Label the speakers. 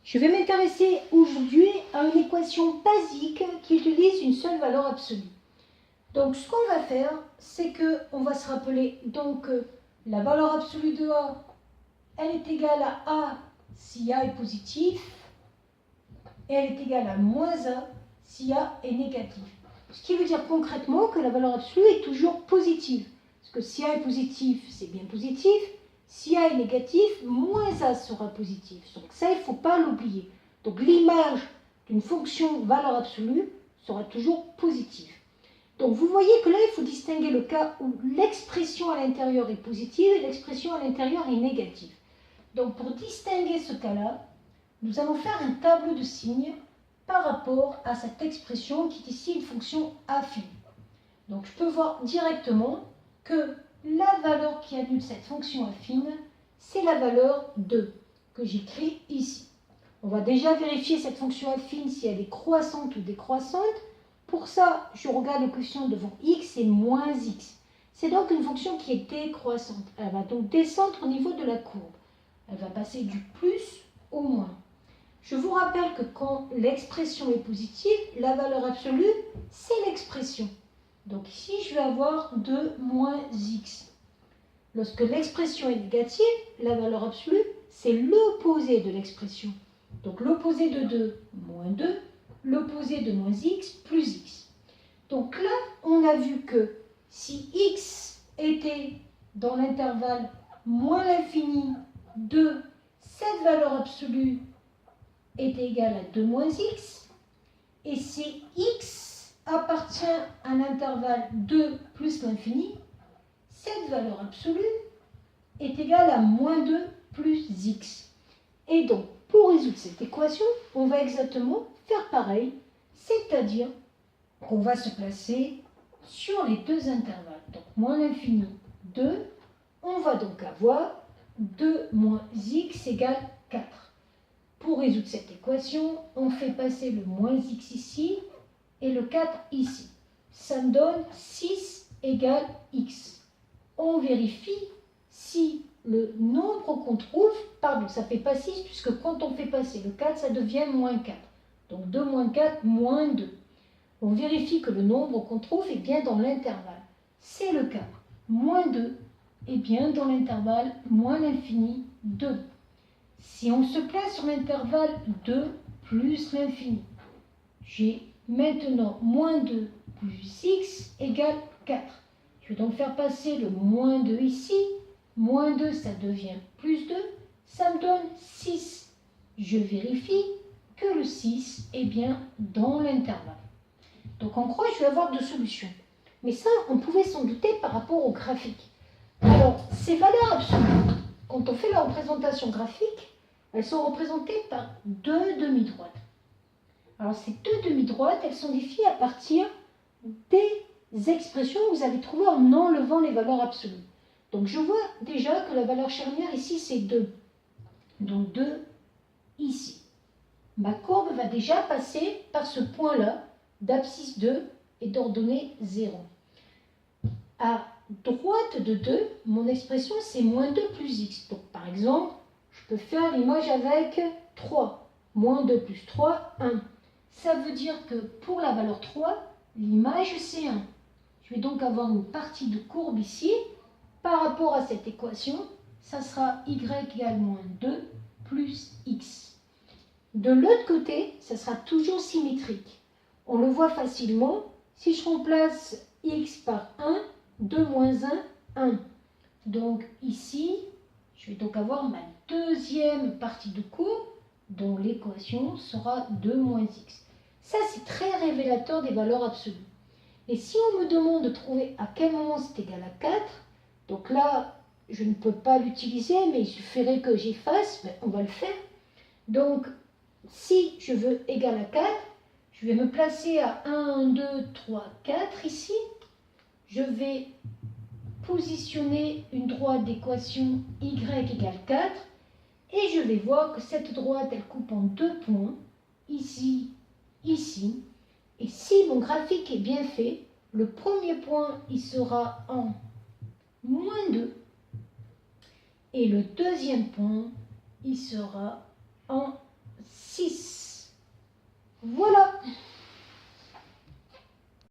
Speaker 1: Je vais m'intéresser aujourd'hui à une équation basique qui utilise une seule valeur absolue. Donc ce qu'on va faire, c'est qu'on va se rappeler donc la valeur absolue de A, elle est égale à A si A est positif, et elle est égale à moins A si A est négatif. Ce qui veut dire concrètement que la valeur absolue est toujours positive. Parce que si A est positif, c'est bien positif. Si A est négatif, moins A sera positif. Donc ça, il ne faut pas l'oublier. Donc l'image d'une fonction valeur absolue sera toujours positive. Donc vous voyez que là, il faut distinguer le cas où l'expression à l'intérieur est positive et l'expression à l'intérieur est négative. Donc pour distinguer ce cas-là, nous allons faire un tableau de signes par rapport à cette expression qui est ici une fonction affine. Donc je peux voir directement que la valeur qui annule cette fonction affine, c'est la valeur 2 que j'écris ici. On va déjà vérifier cette fonction affine si elle est croissante ou décroissante. Pour ça, je regarde le quotient devant x et moins x. C'est donc une fonction qui est décroissante. Elle va donc descendre au niveau de la courbe. Elle va passer du plus au moins. Je vous rappelle que quand l'expression est positive, la valeur absolue, c'est l'expression. Donc ici, je vais avoir 2 moins x. Lorsque l'expression est négative, la valeur absolue, c'est l'opposé de l'expression. Donc l'opposé de 2, moins 2, l'opposé de moins x, plus x. Donc là, on a vu que si x était dans l'intervalle moins l'infini de cette valeur absolue est égale à 2 moins x, et si x appartient à l'intervalle 2 plus l'infini, cette valeur absolue est égale à moins 2 plus x. Et donc, pour résoudre cette équation, on va exactement faire pareil, c'est-à-dire qu'on va se placer sur les deux intervalles. Donc, moins l'infini, 2, on va donc avoir 2 moins x égale 4. Pour résoudre cette équation, on fait passer le moins x ici et le 4 ici. Ça me donne 6 égale x. On vérifie si le nombre qu'on trouve, pardon, ça ne fait pas 6 puisque quand on fait passer le 4, ça devient moins 4. Donc 2 moins 4, moins 2. On vérifie que le nombre qu'on trouve est bien dans l'intervalle. C'est le cas. Moins 2 est bien dans l'intervalle moins l'infini 2. Si on se place sur l'intervalle 2 plus l'infini, j'ai maintenant moins 2 plus x égale 4. Je vais donc faire passer le moins 2 ici. Moins 2, ça devient plus 2. Ça me donne 6. Je vérifie que le 6 est bien dans l'intervalle. Donc en gros, je vais avoir deux solutions. Mais ça, on pouvait s'en douter par rapport au graphique. Alors, ces valeurs absolues, quand on fait la représentation graphique, elles sont représentées par deux demi-droites. Alors ces deux demi-droites, elles sont définies à partir des expressions que vous avez trouvées en enlevant les valeurs absolues. Donc je vois déjà que la valeur charnière ici, c'est 2. Donc 2 ici. Ma courbe va déjà passer par ce point-là d'abscisse 2 et d'ordonnée 0. À droite de 2, mon expression, c'est moins 2 plus x. Donc par exemple, je peux faire l'image avec 3. Moins 2 plus 3, 1. Ça veut dire que pour la valeur 3, l'image, c'est 1. Je vais donc avoir une partie de courbe ici. Par rapport à cette équation, ça sera y égale moins 2 plus x. De l'autre côté, ça sera toujours symétrique. On le voit facilement. Si je remplace x par 1, 2 moins 1, 1. Donc ici, je vais donc avoir ma deuxième partie de courbe dont l'équation sera 2 moins x. Ça, c'est très révélateur des valeurs absolues. Et si on me demande de trouver à quel moment c'est égal à 4, donc là, je ne peux pas l'utiliser, mais il suffirait que j'efface, mais on va le faire. Donc, si je veux égal à 4, je vais me placer à 1, 2, 3, 4 ici. Je vais positionner une droite d'équation y égale 4 et je vais voir que cette droite, elle coupe en deux points, ici, ici. Et si mon graphique est bien fait, le premier point, il sera en moins 2 et le deuxième point, il sera en Voilà.